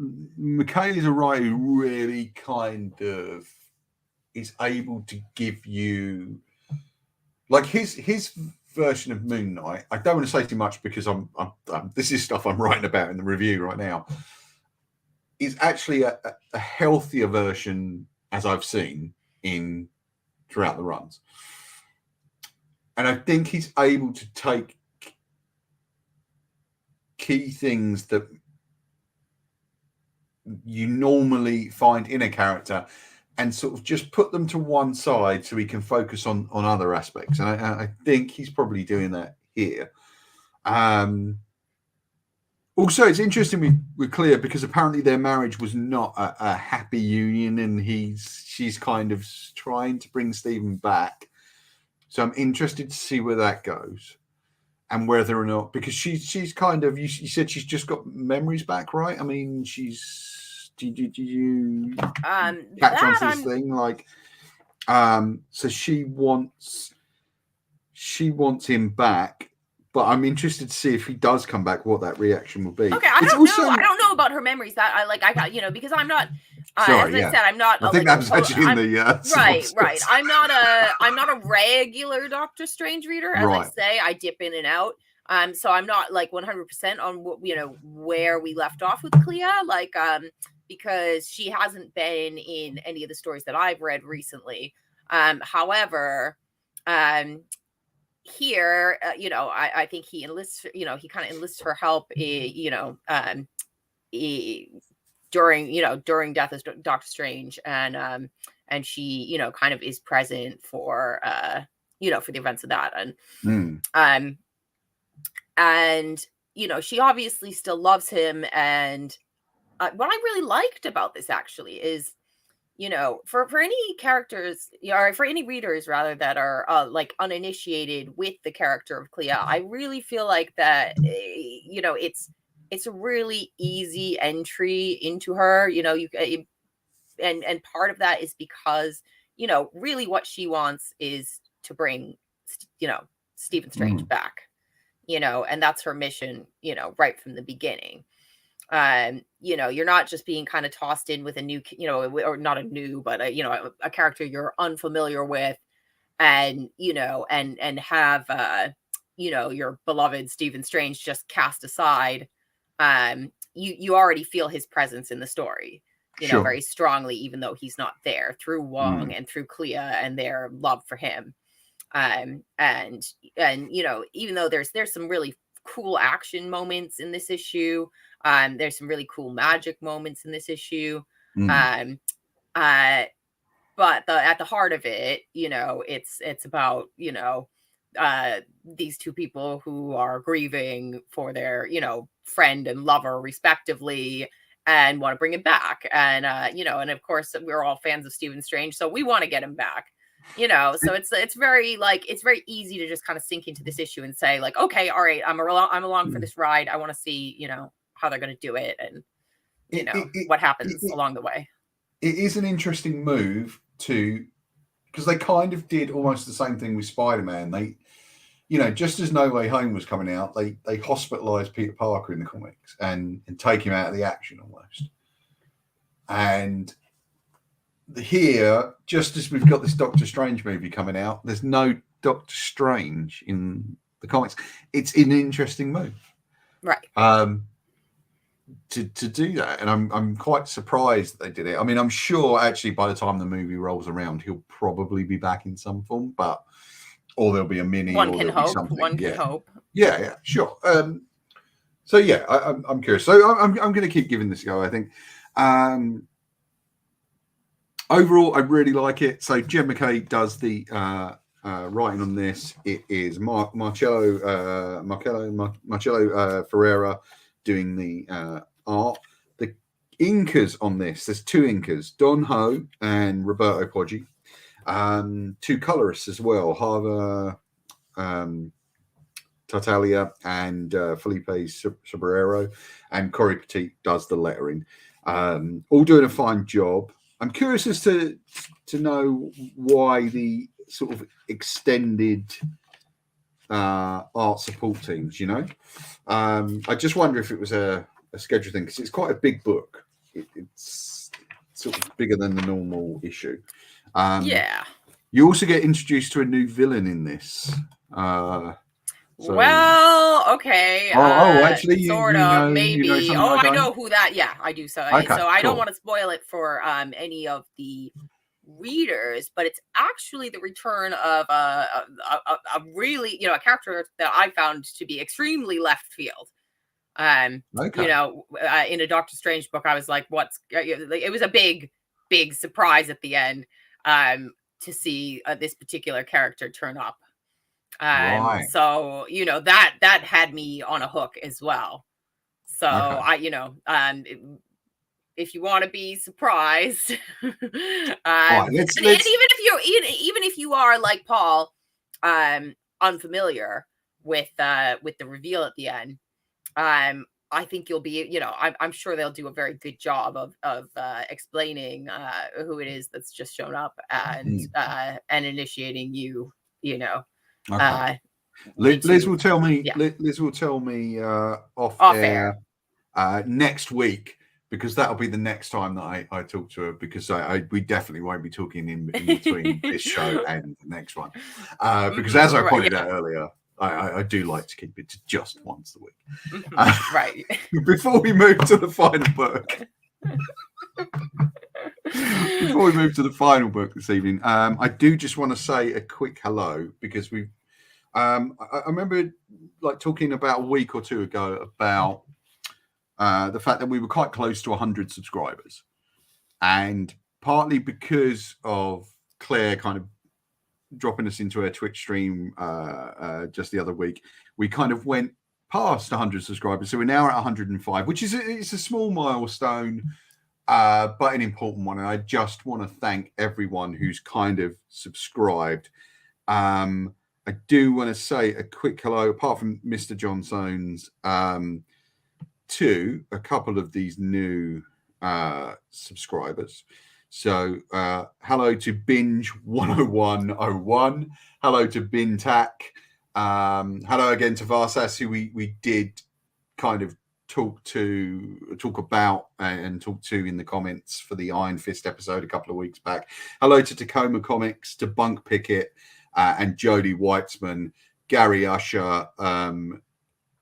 McKay is a writer who really kind of is able to give you his version of Moon Knight. I don't want to say too much because I'm this is stuff I'm writing about in the review right now. Is actually a healthier version as I've seen throughout the runs. And I think he's able to take key things that you normally find in a character and sort of just put them to one side so he can focus on other aspects. And I think he's probably doing that here. Also, it's interesting with Clea because apparently their marriage was not a happy union, and she's kind of trying to bring Stephen back. So I'm interested to see where that goes and whether or not, because she's kind of, you said she's just got memories back, right? I mean, did you catch on to this thing? So she wants him back, but I'm interested to see if he does come back, what that reaction will be. Okay, I don't know about her memories. That because I'm not. Sorry, as I said, I'm not. I think that was actually in the right. I'm not a regular Doctor Strange reader. As I say, I dip in and out. So I'm not 100% on where we left off with Clea, because she hasn't been in any of the stories that I've read recently. However, here, I think he enlists, he kind of enlists her help, during Death of Doctor Strange, and she, kind of is present for, for the events of that, and she obviously still loves him, and what I really liked about this actually is, for any characters, or for any readers rather that are uninitiated with the character of Clea, I really feel like that, it's a really easy entry into her. And part of that is because really what she wants is to bring Stephen Strange back, and that's her mission, right from the beginning. You're not just being kind of tossed in with a new, or not a new, but a character you're unfamiliar with, and and have your beloved Stephen Strange just cast aside, you already feel his presence in the story, very strongly, even though he's not there, through Wong and through Clea and their love for him. And even though there's some really cool action moments in this issue, there's some really cool magic moments in this issue. But at the heart of it, it's about, these two people who are grieving for their, friend and lover respectively, and want to bring him back. And, and of course we're all fans of Stephen Strange, so we want to get him back, so it's very easy to just kind of sink into this issue and say like, okay, all right, I'm along for this ride. I want to see, how they're going to do it, and, what happens along the way. It is an interesting move because they kind of did almost the same thing with Spider-Man. They, just as No Way Home was coming out, they hospitalized Peter Parker in the comics and take him out of the action almost. And here, just as we've got this Doctor Strange movie coming out, there's no Doctor Strange in the comics. It's an interesting move, right? To do that, and I'm quite surprised that they did it. I mean, I'm sure actually by the time the movie rolls around, he'll probably be back in some form, or there'll be a mini. One can hope. One can hope. Yeah, sure. So yeah, I'm curious. So I'm going to keep giving this a go. I think. Overall, I really like it. So Jed McKay does the writing on this. It is Marcello Ferreira doing the art. The inkers on this, there's two inkers, Don Ho and Roberto Poggi. Two colorists as well, Hava Tartaglia and Felipe Sobrero, and Cory Petit does the lettering. All doing a fine job. I'm curious as to know why the sort of extended art support teams, I just wonder if it was a schedule thing, because it's quite a big book. It's sort of bigger than the normal issue. Yeah. You also get introduced to a new villain in this. Well, okay. Actually, sort of, maybe. I know who that. Yeah, I do. So, okay, so I don't want to spoil it for any of the readers, but it's actually the return of a really, a character that I found to be extremely left field. In a Doctor Strange book, I was like, it was a big surprise at the end to see this particular character turn up. Right. So that had me on a hook as well. So if you want to be surprised, right, and even if you are like Paul, unfamiliar with the reveal at the end, I think you'll be, I'm sure they'll do a very good job of explaining who it is that's just shown up and initiating you. Okay. Liz will tell me. Yeah. Liz will tell me off air next week, because that'll be the next time that I talk to her, because we definitely won't be talking in between this show and the next one, because as I pointed out earlier, I do like to keep it to just once a week. Right. Before we move to the final book. Before we move to the final book this evening, I do just want to say a quick hello, because I remember like talking about a week or two ago about the fact that we were quite close to 100 subscribers, and partly because of Claire kind of dropping us into her Twitch stream just the other week, we kind of went past 100 subscribers. So we're now at 105, which is it's a small milestone, but an important one. And I just want to thank everyone who's kind of subscribed. I do want to say a quick hello, apart from Mr. John Soanes, to a couple of these new subscribers. So hello to Binge 10101. Hello to Bintac. Hello again to Varsas, who we did kind of talk about and talk to in the comments for the Iron Fist episode a couple of weeks back. Hello to Tacoma Comics, to Bunk Pickett, and Jodie Weitzman, Gary Usher,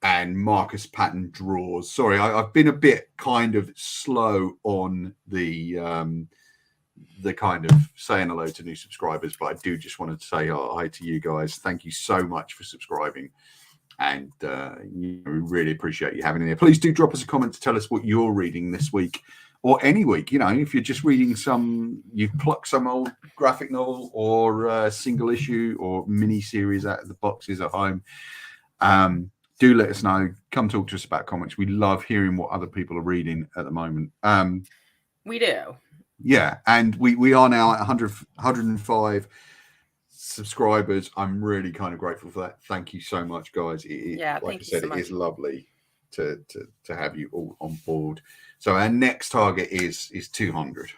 and Marcus Patton draws. Sorry, I've been a bit kind of slow on the kind of saying hello to new subscribers, but I do just want to say hi to you guys. Thank you so much for subscribing, and we really appreciate you having it here. Please do drop us a comment to tell us what you're reading this week or any week. If you're just reading you've plucked some old graphic novel or single issue or mini series out of the boxes at home. Do let us know. Come talk to us about comics. We love hearing what other people are reading at the moment. We do. Yeah, and we are now at 105 subscribers. I'm really kind of grateful for that. Thank you so much, guys. Like I said, it is lovely to have you all on board. So our next target is 200.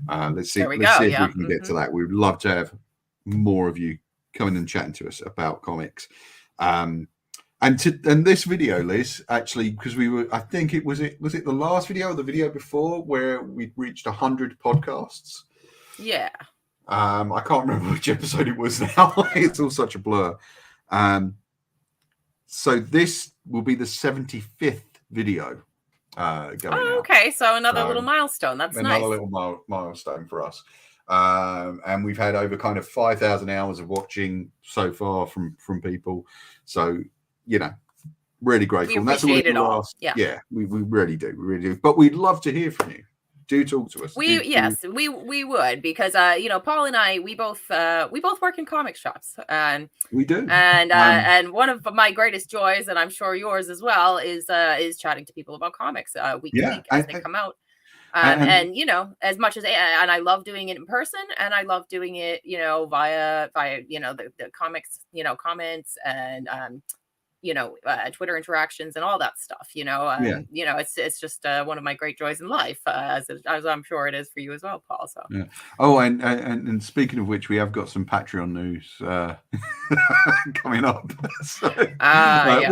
Let's see if we can get to that. We'd love to have more of you coming and chatting to us about comics. And this video, Liz, actually, because I think was it the last video or the video before where we reached 100 podcasts? Yeah. I can't remember which episode it was now. It's all such a blur. So this will be the 75th video going out. Okay. So another little milestone. That's nice. Another little milestone for us. And we've had over kind of 5,000 hours of watching so far from people. So, really grateful. We and that's all it all. Yeah, we really do. We really do. But we'd love to hear from you. Do talk to us. We would, because Paul and I, we both work in comic shops, and we do. And one of my greatest joys, and I'm sure yours as well, is chatting to people about comics week to week as they come out. And as much as and I love doing it in person, and I love doing it via the comics comments and Twitter interactions and all that stuff, it's just one of my great joys in life, as I'm sure it is for you as well, Paul. So Oh, and speaking of which, we have got some Patreon news coming up. So yes.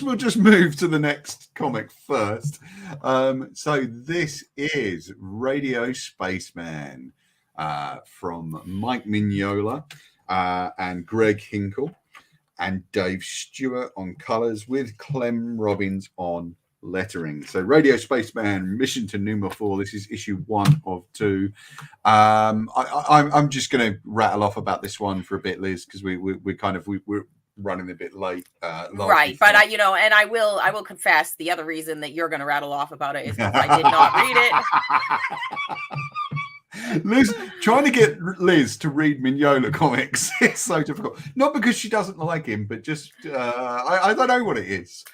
we'll just move to the next comic first. So this is Radio Spaceman from Mike Mignola and Greg Hinkle, and Dave Stewart on colors, with Clem Robbins on lettering. So Radio Spaceman, Mission to Numa 4. This is issue 1 of 2. I'm just going to rattle off about this one for a bit, Liz, because we're running a bit late. Right, but I will confess, the other reason that you're going to rattle off about it is because I did not read it. Liz, trying to get Liz to read Mignola comics is so difficult. Not because she doesn't like him, but just I don't know what it is.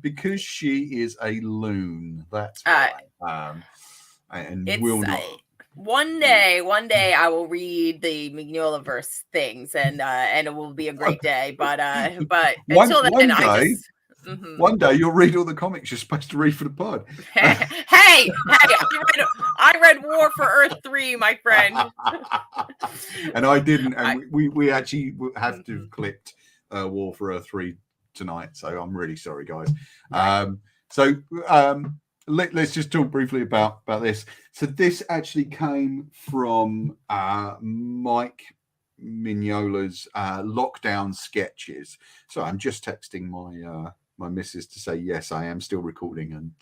Because she is a loon. That's why. And will not. One day I will read the Mignola verse things, and it will be a great day. But until then, one day you'll read all the comics you're supposed to read for the pod. Hey, I read War for Earth 3, my friend. And I didn't, and we actually have to have clipped War for Earth 3 tonight, so I'm really sorry, guys. Let's just talk briefly about this. So this actually came from Mike Mignola's lockdown sketches. So I'm just texting my missus to say, yes, I am still recording and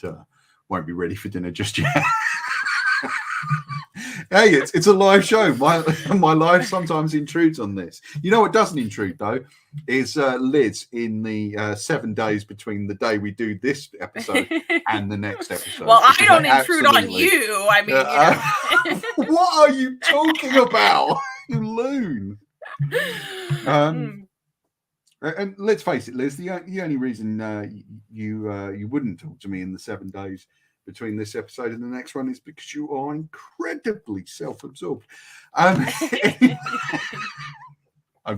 won't be ready for dinner just yet. Hey, it's a live show. My life sometimes intrudes on this. You know what doesn't intrude, though, is Liz in the 7 days between the day we do this episode and the next episode. Well, I don't intrude on you. I mean, what are you talking about, you loon? And let's face it, Liz, the only reason you wouldn't talk to me in the 7 days between this episode and the next one is because you are incredibly self-absorbed. I'm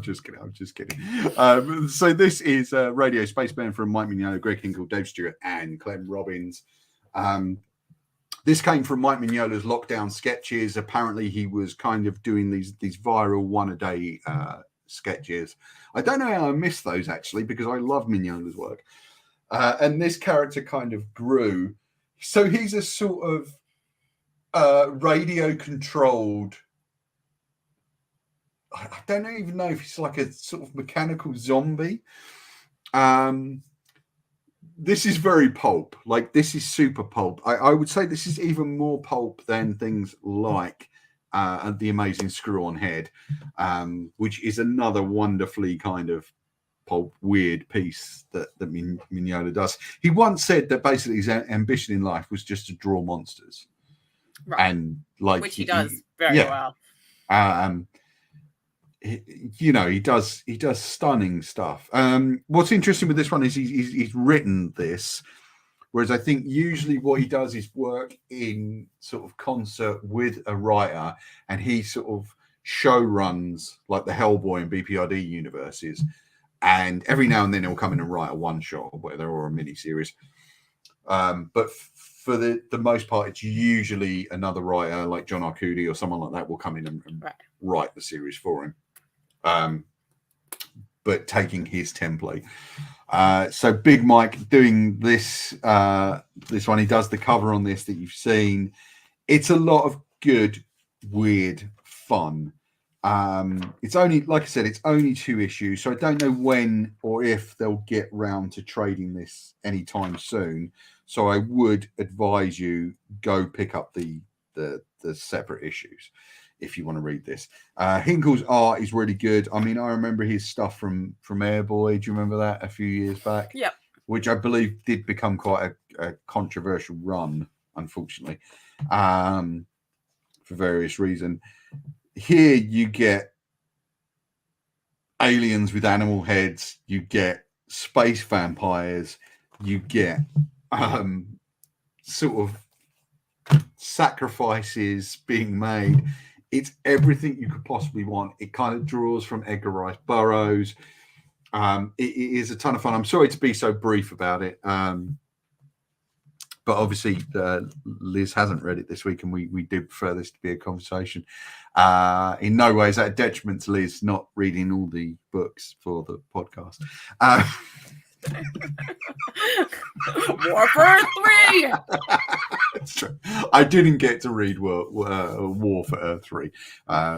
just kidding. So this is Radio Spaceman from Mike Mignola, Greg Hinkle, Dave Stewart, and Clem Robbins. This came from Mike Mignola's lockdown sketches. Apparently, he was kind of doing these viral one-a-day sketches. I don't know how I missed those, actually, because I love Mignola's work. And this character kind of grew. So he's a sort of radio-controlled I don't even know if it's like a sort of mechanical zombie. This is very pulp. Like, this is super pulp. I would say this is even more pulp than things like The Amazing Screw-On Head, which is another wonderfully kind of pulp weird piece that Mignola does. He once said that basically his ambition in life was just to draw monsters, Right. and like which he does very well. He does stunning stuff. What's interesting with this one is he's written this, whereas I think usually what he does is work in sort of concert with a writer, and he sort of show runs like the Hellboy and BPRD universes, and every now and then he'll come in and write a one shot or whatever, or a mini series. But for the most part, it's usually another writer like John Arcudi or someone like that will come in and write the series for him. But taking his template. So Big Mike doing this one, he does the cover on this that you've seen. It's a lot of good, weird fun. It's only, like I said, it's only 2 issues, so I don't know when or if they'll get round to trading this anytime soon. So I would advise you go pick up the separate issues if you want to read this. Hinkle's art is really good. I mean, I remember his stuff from Airboy. Do you remember that a few years back? Yeah. Which I believe did become quite a controversial run, unfortunately, for various reasons. Here you get aliens with animal heads, you get space vampires, you get sort of sacrifices being made. It's everything you could possibly want. It kind of draws from Edgar Rice Burroughs. It is a ton of fun. I'm sorry to be so brief about it. But obviously, Liz hasn't read it this week, and we do prefer this to be a conversation. In no way is that a detriment to Liz not reading all the books for the podcast. War for Earth 3! That's true. I didn't get to read War for Earth 3,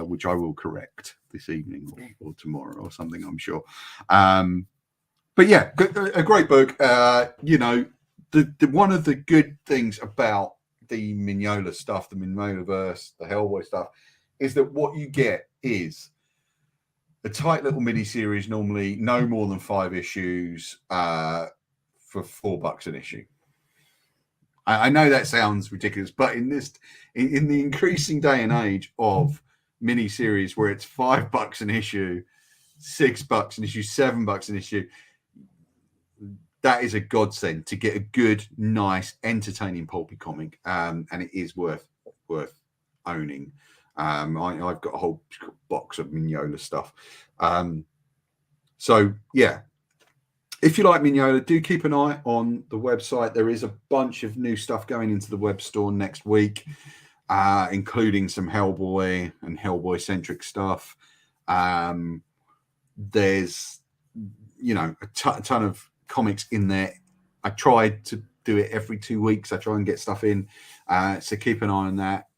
which I will correct this evening or tomorrow or something, I'm sure. But yeah, a great book. The one of the good things about the Mignola stuff, the Mignola-verse, the Hellboy stuff, is that what you get is a tight little mini-series, normally no more than 5 issues for $4 an issue. I know that sounds ridiculous, but in the increasing day and age of mini-series where it's $5 an issue, $6 an issue, $7 an issue, that is a godsend to get a good, nice, entertaining pulpy comic, and it is worth owning. I've got a whole box of Mignola stuff. So yeah, if you like Mignola, do keep an eye on the website. There is a bunch of new stuff going into the web store next week, including some Hellboy and Hellboy centric stuff. There's a ton of comics in there. I tried to do it every 2 weeks. I try and get stuff in, so keep an eye on that.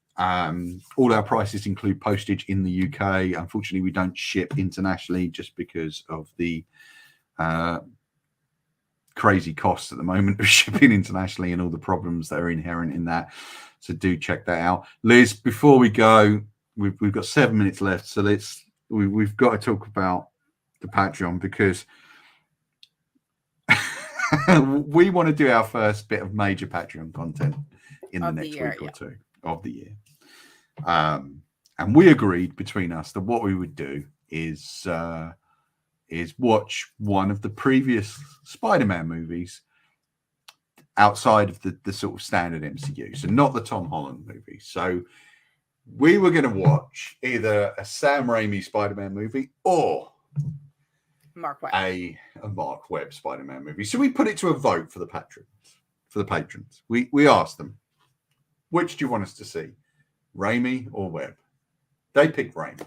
All our prices include postage in the UK. Unfortunately, we don't ship internationally just because of the crazy costs at the moment of shipping internationally and all the problems that are inherent in that. So do check that out. Liz, before we go, we've got 7 minutes left, so we've got to talk about the Patreon, because we want to do our first bit of major Patreon content in the next week or two of the year. And we agreed between us that what we would do is watch one of the previous Spider-Man movies outside of the sort of standard MCU, so not the Tom Holland movie. So we were going to watch either a Sam Raimi Spider-Man movie or Mark Webb. a Mark Webb Spider-Man movie. So we put it to a vote for the patrons. We asked them, which do you want us to see, Raimi or Webb? They picked Raimi.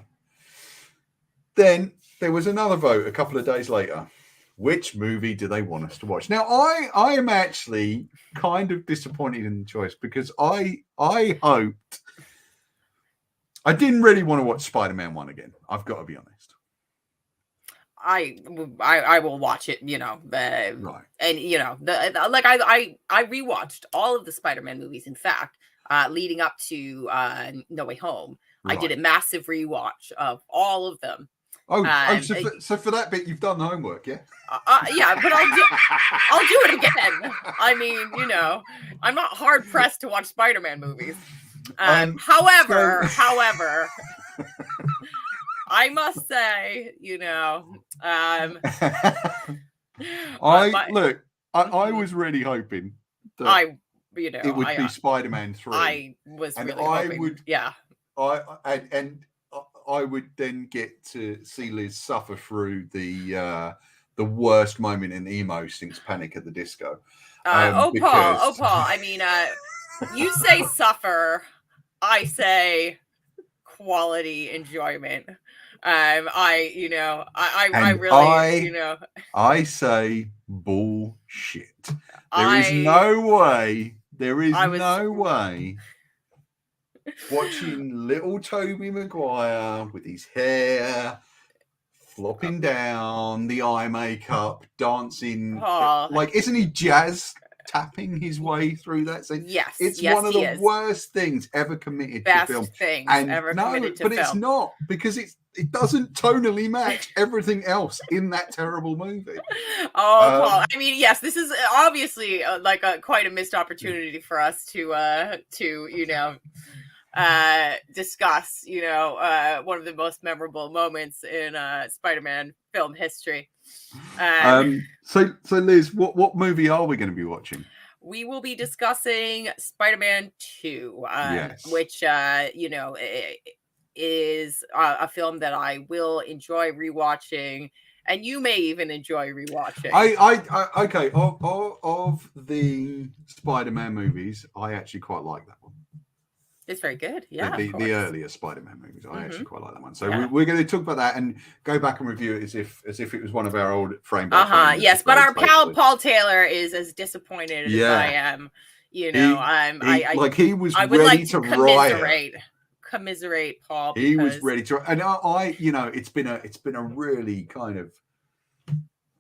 Then there was another vote a couple of days later. Which movie do they want us to watch? Now, I am actually kind of disappointed in the choice, because I hoped I didn't really want to watch Spider-Man 1 again. I've got to be honest. I will watch it, Right. And I rewatched all of the Spider-Man movies. In fact, leading up to No Way Home, Right. I did a massive rewatch of all of them. So for that bit, you've done the homework, yeah? Yeah, but I'll do it again. I mean, I'm not hard pressed to watch Spider-Man movies. However, I must say, I was really hoping that it would be Spider-Man 3. I was really hoping. I would then get to see Liz suffer through the worst moment in emo since Panic at the Disco. Paul. I mean, you say suffer, I say quality enjoyment. I say bullshit. There is no way watching little Tobey Maguire with his hair flopping down, the eye makeup, dancing. Isn't he jazz tapping his way through that scene? Yes. It's one of the worst things ever committed to film. It's not, because it doesn't tonally match everything else in that terrible movie. Paul, I mean, yes, this is obviously quite a missed opportunity for us to discuss one of the most memorable moments in Spider-Man film history. So Liz, what movie are we going to be watching? We will be discussing Spider-Man 2, which is a film that I will enjoy rewatching, and you may even enjoy rewatching. Okay, of the Spider-Man movies, I actually quite like that one. It's very good. Yeah, the earlier Spider-Man movies. I actually quite like that one. So we're going to talk about that and go back and review it as if it was one of our old frame by frame. Yes, but our pal Paul Taylor is as disappointed as I am. He was ready to riot. Commiserate, Paul. He was ready to, and it's been a really kind of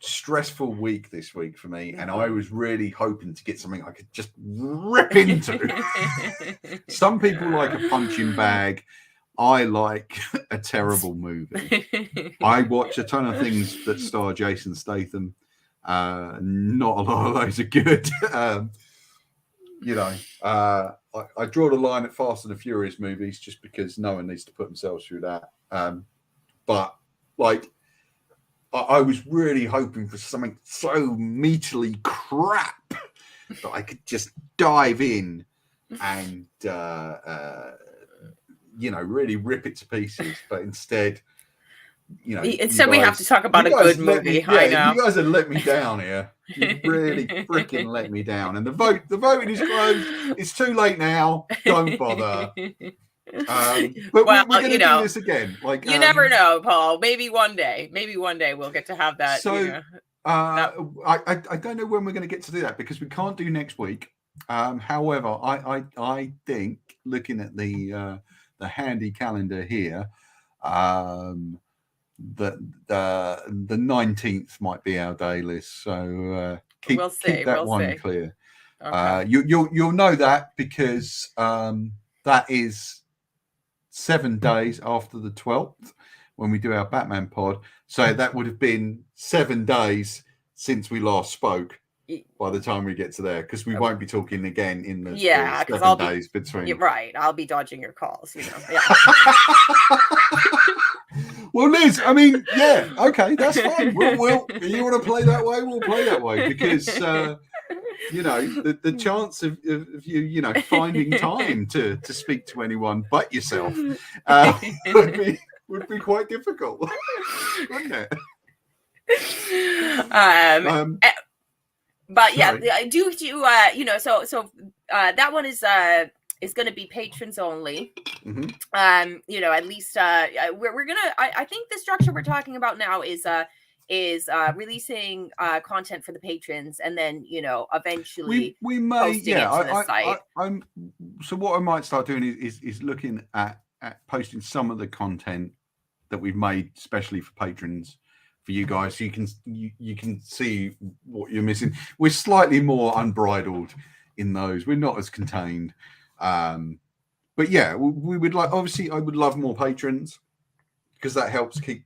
stressful week this week for me, and I was really hoping to get something I could just rip into. Some people like a punching bag. I like a terrible movie. I watch a ton of things that star Jason Statham. Not a lot of those are good. I draw the line at Fast and the Furious movies just because no one needs to put themselves through that. But I was really hoping for something so meatily crap that I could just dive in and, really rip it to pieces. But instead, we have to talk about a good movie. I know. You guys have let me down here. You really freaking let me down. And the voting is closed. It's too late now. Don't bother. But we're going to do this again. You never know, Paul. Maybe one day we'll get to have that. So I don't know when we're going to get to do that because we can't do next week. However, I think looking at the handy calendar here, that the 19th might be our day list. So keep that one clear. Okay. You'll know that because that is 7 days after the 12th when we do our Batman pod. So that would have been 7 days since we last spoke by the time we get to there, because we won't be talking again in the 7 days between. You're right. I'll be dodging your calls, Yeah. Well, Liz, I mean, yeah, okay, that's fine. We'll you want to play that way, we'll play that way, because the chance of you finding time to speak to anyone but yourself would be quite difficult, wouldn't it? But yeah, that one is going to be patrons only. Mm-hmm. At least we're gonna. I think the structure we're talking about now is releasing content for the patrons, and then eventually we may posting it to the site. So what I might start doing is looking at at posting some of the content that we've made, especially for patrons, for you guys, so you can see what you're missing. We're slightly more unbridled in those. We're not as contained. But yeah, we would like, obviously, I would love more patrons because that helps keep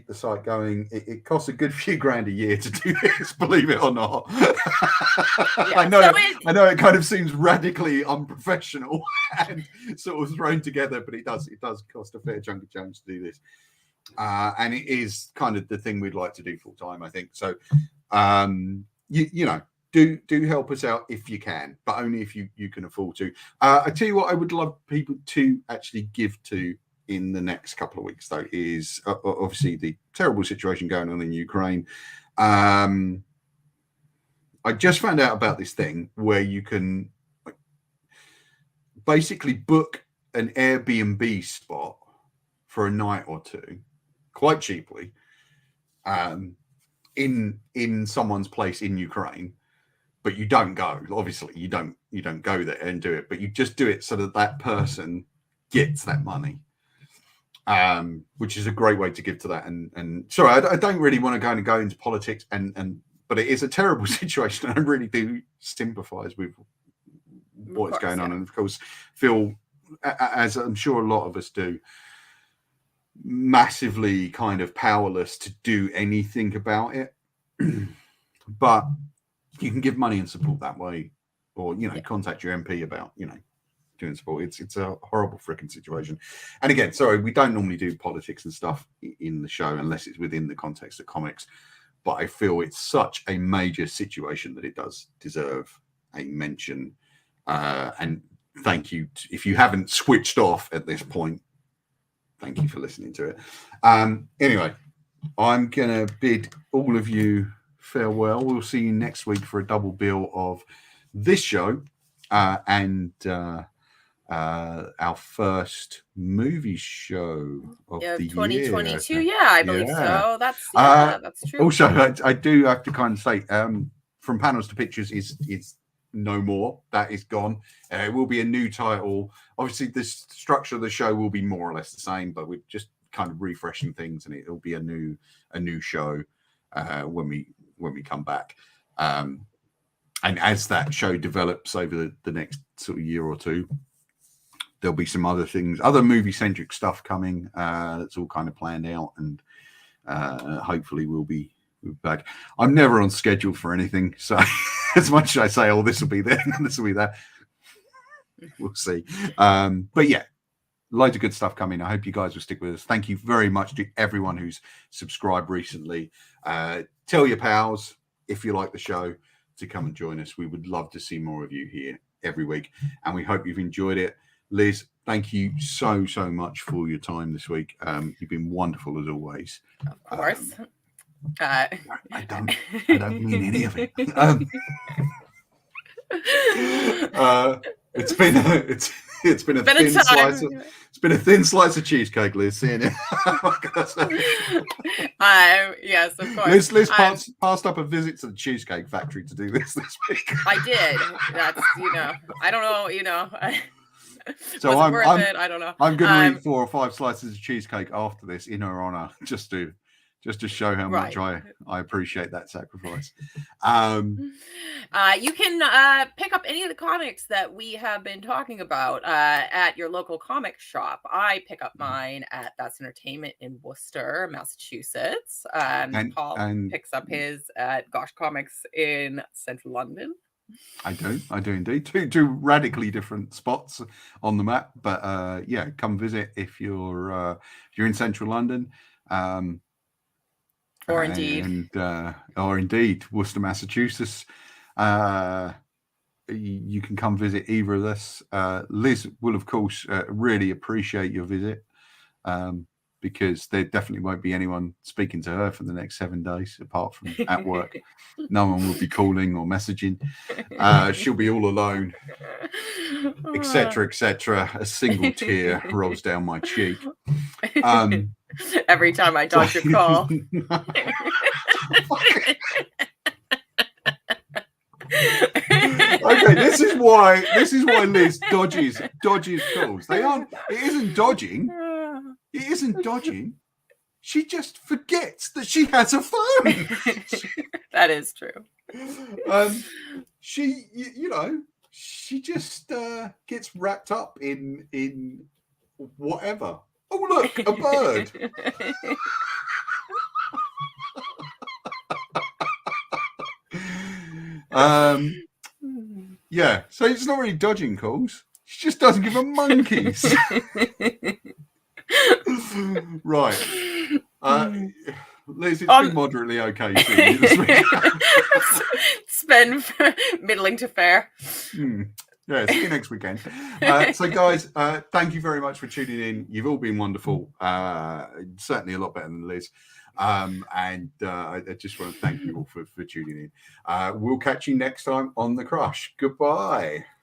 the site going. It costs a good few grand a year to do this, believe it or not. Yeah, I know it kind of seems radically unprofessional and sort of thrown together, but it does cost a fair chunk of change to do this. And it is kind of the thing we'd like to do full time, I think. So you know, do help us out if you can, but only if you can afford to. I tell you what, I would love people to actually give to in the next couple of weeks, though, is obviously the terrible situation going on in Ukraine. I just found out about this thing where you can basically book an Airbnb spot for a night or two quite cheaply in someone's place in Ukraine. But you don't go. Obviously, you don't go there and do it. But you just do it so that person gets that money, which is a great way to give to that. And sorry, I don't really want to go into politics, but it is a terrible situation. I really do sympathise with what's going on, and of course, feel, as I'm sure a lot of us do, massively kind of powerless to do anything about it. But you can give money and support that way, or contact your MP about doing support. It's a horrible freaking situation. And again, sorry, we don't normally do politics and stuff in the show unless it's within the context of comics, but I feel it's such a major situation that it does deserve a mention. And thank you if you haven't switched off at this point. Thank you for listening to it. Anyway, I'm gonna bid all of you farewell. We'll see you next week for a double bill of this show and our first movie show of the 2022. year. Yeah, I believe so. That's true. Also, I do have to kind of say, From Panels to Pictures is no more. That is gone. It will be a new title. Obviously, the structure of the show will be more or less the same, but we're just kind of refreshing things, and it'll be a new show when we come back. And as that show develops over the next sort of year or two, there'll be some other things, other movie-centric stuff coming. That's all kind of planned out, and hopefully we'll be back. I'm never on schedule for anything, so as much as I say, this will be there, this will be there, we'll see. But yeah, loads of good stuff coming. I hope you guys will stick with us. Thank you very much to everyone who's subscribed recently. Tell your pals, if you like the show, to come and join us. We would love to see more of you here every week, and we hope you've enjoyed it. Liz, thank you so much for your time this week. You've been wonderful as always. Of course. I don't mean any of it. It's been a thin slice of cheesecake, Liz. Seeing it. Yes, of course. Liz passed up a visit to the Cheesecake Factory to do this week. I did. That's I don't know. So I'm worth it? I don't know. I'm going to eat 4 or 5 slices of cheesecake after this in her honor, just to show how much I appreciate that sacrifice. You can pick up any of the comics that we have been talking about at your local comic shop. I pick up mine at That's Entertainment in Worcester, Massachusetts. Paul picks up his at Gosh Comics in Central London. I do indeed. Two radically different spots on the map, but yeah, come visit if you're in Central London. Or indeed Worcester, Massachusetts. You can come visit either of us. Liz will, of course, really appreciate your visit, because there definitely won't be anyone speaking to her for the next 7 days apart from at work. No one will be calling or messaging. She'll be all alone, etc. A single tear rolls down my cheek. Every time I dodge your call. I Okay, this is why Liz dodges calls. It isn't dodging. It isn't dodging. She just forgets that she has a phone. That is true. She, she just gets wrapped up in whatever. Oh, look, a bird. Yeah, so it's not really dodging calls. She just doesn't give a monkeys. Right. Liz, it's been moderately okay seeing you this week. It's been middling to fair. Yeah, see you next weekend. So, guys, thank you very much for tuning in. You've all been wonderful. Certainly a lot better than Liz. And I just want to thank you all for tuning in. We'll catch you next time on The Crush. Goodbye.